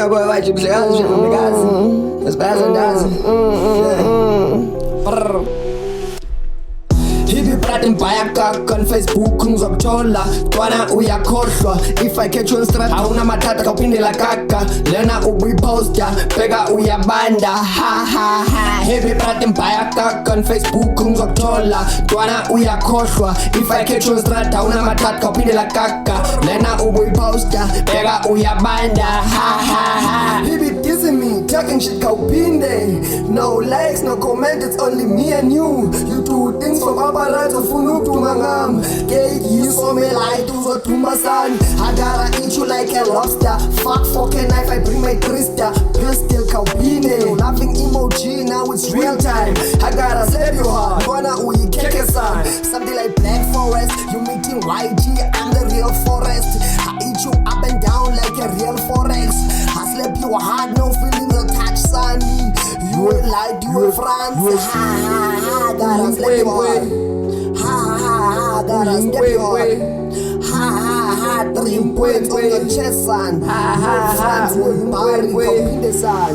your boy Yg Mhlekazi. As bad as Hibi prati mbaya kaka on Facebook nzok'thola twana uyakhohlwa. If I catch you on street hauna matata kaupindela kaka lena ubuyiposta bheka uyabanda ha ha ha. Hibi prati mbaya kaka on Facebook nzok'thola twana uyakhohlwa. If I catch you on street hauna matata kaupindela kaka lena ubuyiposta bheka uyabanda ha ha ha. Hibi dissing me talking shit kaupinde, no likes no comment, it's only me and you. You do things for paparazzi ufuna ukuduma ngami. Gate yiso me light uzoduma sani. I gotta eat you like a lobster. Fuck fucking knife, I bring my Krista. Pistol kaupine, laughing emoji, now it's real time. I gotta save you hard, bona uyikeke san. Something like Black Forest, you meeting YG, I'm the real forest. I eat you up and down like a real forex. I slap you hard, no feelings attached, son. You ain't lied, you ain't France. Ha ha ha, gotta slap you hard. Ha ha ha, gotta slap you hard. Ha ha ha, 3 points on your chest, son. Ha ha ha, France will marry, kaupinde, son.